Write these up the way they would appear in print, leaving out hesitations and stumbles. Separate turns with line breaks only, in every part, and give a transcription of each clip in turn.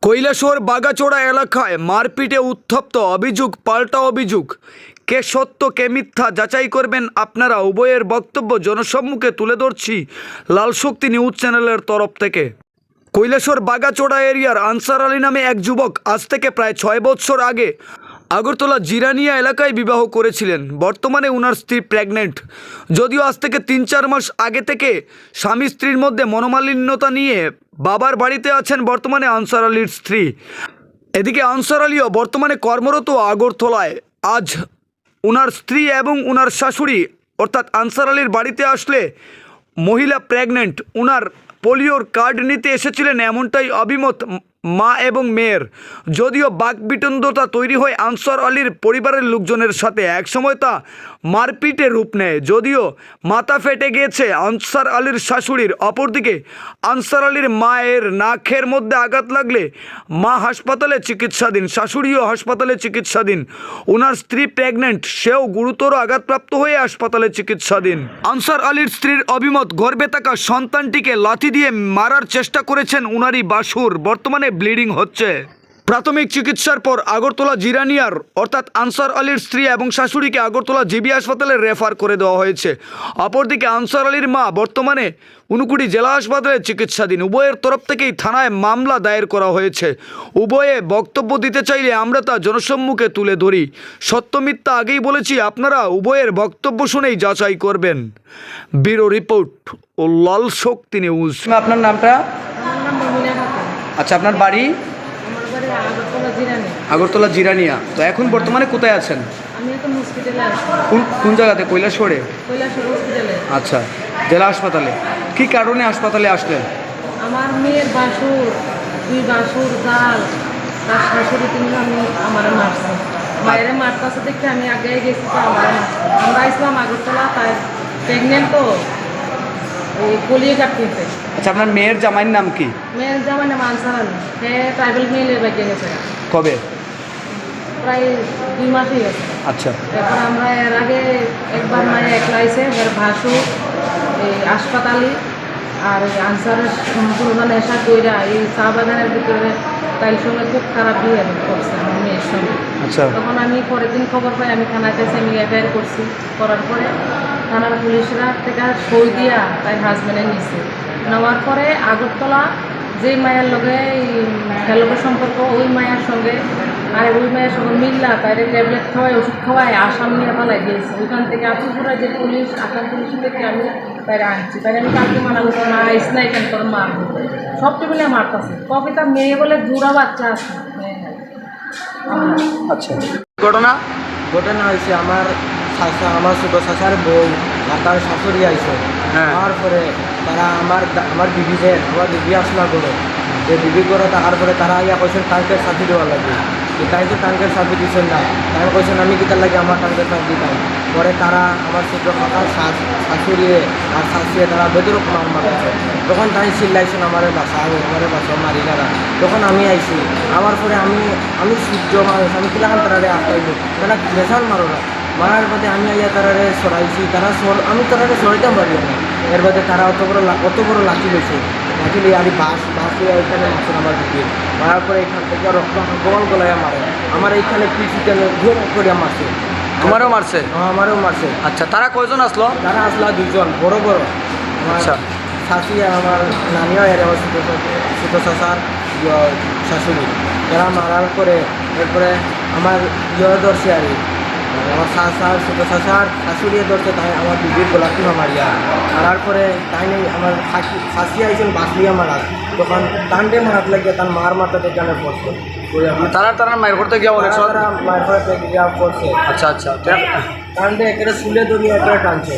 কৈলাসহর বাগাচোড়া এলাকায় মারপিটে উত্তপ্ত, অভিযোগ পাল্টা অভিযোগ। কে সত্য কে মিথ্যা যাচাই করবেন আপনারা। উভয়ের বক্তব্য জনসম্মুখে তুলে ধরছি লাল শক্তি নিউজ চ্যানেলের তরফ থেকে। কৈলাসহর বাগাচোড়া এরিয়ার আনসার আলী নামে এক যুবক আজ থেকে প্রায় 6 বছর আগে আগরতলা জিরানিয়া এলাকায় বিবাহ করেছিলেন। বর্তমানে উনার স্ত্রী প্রেগনেন্ট। যদিও আজ থেকে 3-4 মাস আগে থেকে স্বামী স্ত্রীর মধ্যে মনোমালিন্যতা নিয়ে বাবার বাড়িতে আছেন বর্তমানে আনসার আলীর স্ত্রী। এদিকে আনসার আলীও বর্তমানে কর্মরত আগরতলায়। আজ উনার স্ত্রী এবং উনার শাশুড়ি অর্থাৎ আনসার আলীর বাড়িতে আসলে মহিলা প্রেগনেন্ট, উনার পোলিওর কার্ড নিতে এসেছিলেন এমনটাই অভিমত মা এবং মেয়ের। যদিও বাকবিতণ্ডতা তৈরি হয় আনসার আলীর পরিবারের লোকজনের সাথে, একসময় তা মারপিটে রূপ নেয়। যদিও মাথা ফেটে গিয়েছে আনসার আলীর শাশুড়ির। অপরদিকে আনসার আলীর মায়ের নাকের মধ্যে আঘাত লাগলে মা হাসপাতালে চিকিৎসাধীন, শাশুড়িও হাসপাতালে চিকিৎসাধীন। ওনার স্ত্রী প্রেগনেন্ট, সেও গুরুতর আঘাতপ্রাপ্ত হয়ে হাসপাতালে চিকিৎসাধীন। আনসার আলীর স্ত্রীর অভিমত, গর্ভে থাকা সন্তানটিকে লাথি দিয়ে মারার চেষ্টা করেছেন উনারই বাসুর। বর্তমানে ব্লিডিং হচ্ছে। প্রাথমিক চিকিৎসার পর আগরতলা জিরানিয়ার অর্থাৎ আনসার আলীর স্ত্রী এবং শাশুড়িকে আগরতলা জিবি হাসপাতালে রেফার করে দেওয়া হয়েছে। অপরদিকে আনসার আলীর মা বর্তমানে ঊনকোটি জেলা হাসপাতালে চিকিৎসাধীন। উভয়ের তরফ থেকেই থানায় মামলা দায়ের করা হয়েছে। উভয়ে বক্তব্য দিতে চাইলে আমরা তা জনসম্মুখে তুলে ধরি। সত্য মিথ্যা আগেই বলেছি, আপনারা উভয়ের বক্তব্য শুনেই যাচাই করবেন। ব্যুরো রিপোর্ট ও লাল শক্তি নিউজ। আপনার নামটা? আচ্ছা, আপনার বাড়ি? আগরতলা জিরানিয়া। তো এখন বর্তমানে কোথায় আছেন?
আমি এখন হসপিটালে আছি।
কোন জায়গাতে? কৈলাসহরে?
কৈলাসহর হসপিটালে।
আচ্ছা, জেলা হাসপাতালে। কি কারণে হাসপাতালে আসলেন?
আমার মেয়ের বাসুর, 2 বাসুর জাল, তার শাশুড়ি তিনি আমার মারছে। বাইরে মারতেছে দেখতে আমি আগে গেছি, তো আমরা আসলাম আগরতলা। তাই প্রেগনেন্ট, তো ওই পোলিও কার্ড কিনতে।
আচ্ছা, আপনার মেয়ের জামাইয়ের নাম কি?
মেয়ের জামাই নাম আনসার আলী। হ্যাঁ, ট্রাইবেল মেয়ের বাইকে গেছে।
কবে?
প্রায় 2 মাসই গেছে।
আচ্ছা,
এখন আমরা এর আগে একবার মায়ের একলা আইসে, এর ভাসু এই হাসপাতালে আর আনসারের পুরোনো নেশা কইরা এই চা বাগানের ভিতরে তাইর সঙ্গে খুব খারাপ বিহেভ করছে আমার মেয়ের সঙ্গে।
আচ্ছা,
তখন আমি পরের দিন খবর পাই, আমি থানায় গেছি, আমি এফআইআর করছি। করার পরে থানার পুলিশরা থেকে সই দিয়া তাই হাজব্যান্ডে নিছে। নেওয়ার পরে আগরতলা যে মায়ের লগে খেলোগের সম্পর্ক, ওই মায়ের সঙ্গে আর ওই মায়ের সঙ্গে মিল্লা তাইরে ট্যাবলেট খাওয়াই, ওষুধ খাওয়াই আসাম নিয়ে পালাই দিয়েছে। ওইখান থেকে আপুপুরা যে পুলিশ, আসাম পুলিশ থেকে আমি তাইরে আনছি। তাই আমি কালকে মানা করতে না আইস না, এখান করে মার সব টেবিলে মারতেছে। কবে তার মেয়ে বলে জোড়া বাচ্চা আছে।
আচ্ছা, ঘটনা
হয়েছে আমার ছোটো চাচার বউ আর তার শাশুড়ি আইসে। হওয়ার পরে তারা আমার বিবি আসলা করে, যে বিবি করে থাকার পরে তারা ইয়া কইছেন টাঙ্কের সাথী দেওয়ার লাগে। তাই তো টাঙ্কের সাথী দিচ্ছেন না, তাই কইছেন আমি কিতার লাগে আমার টাঙ্কের সাথী দিতাম। পরে তারা আমার ছোটো কাকার শাশুড়িয়ে আর শাশুড়িয়ে তারা বেদরক মারছে। তখন তাই চিল্লাইছেন আমার বাসা মারি যারা। তখন আমি আইছি, আমার পরে আমি সূর্য মানুষ, আমি কিলাখান তারা আটকাইব, তারা বেসাল মারো না। মারার বাদে আমি আইয়া তারারে সরাইছি, আমি তারারে সরাইতাম পারি না। এর বাদে তারা অত বড় লাঠি লইছে, লাঠি লিয়ে আমি বাঁশ লিয়ে ওইখানে মারছেন আমার দিকে। মারার পরে এখান থেকে রক্ত গলায় মারে, আমার এইখানে পিছিয়ে ঘুম করিয়া মারছে।
তোমারও মারছে?
আমারও মারছে।
আচ্ছা, তারা কয়জন আসলো?
তারা আসলো 2 জন, বড় বড়।
আচ্ছা,
শাশি আমার নানিও এর আমার ছোটো চাচার শাশুড়ি। তারা মারার পরে এরপরে আমার ধরছে আর আমার ছোটো চাচার শাশুড়িয়ে ধরছে। তাই আমার বিবির গোলাপি মারিয়া মারার পরে তাই নেই আমার শাশি আইছেন বাঁচলিয়া মারার। তখন টান্ডে মারাত লাগিয়ে তার মার মাথাতে কেন পড়ছে।
তারা মায়ের করতে গিয়ে অনেক সময়
মায়ের করতে গিয়া পড়ছে।
আচ্ছা আচ্ছা,
টান্ডে একেবারে শুলে ধরিয়ে একেবারে টানছে।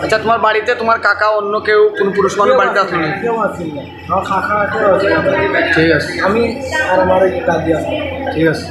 আচ্ছা, তোমার বাড়িতে তোমার কাকা অন্য কেউ কোন পুরুষ মানুষ বাড়িতে আসেনি?
কেউ আসেনি, আমার কাকা
ঠিক আছে,
আমি আর আমার দাদি আছে।
ঠিক আছে।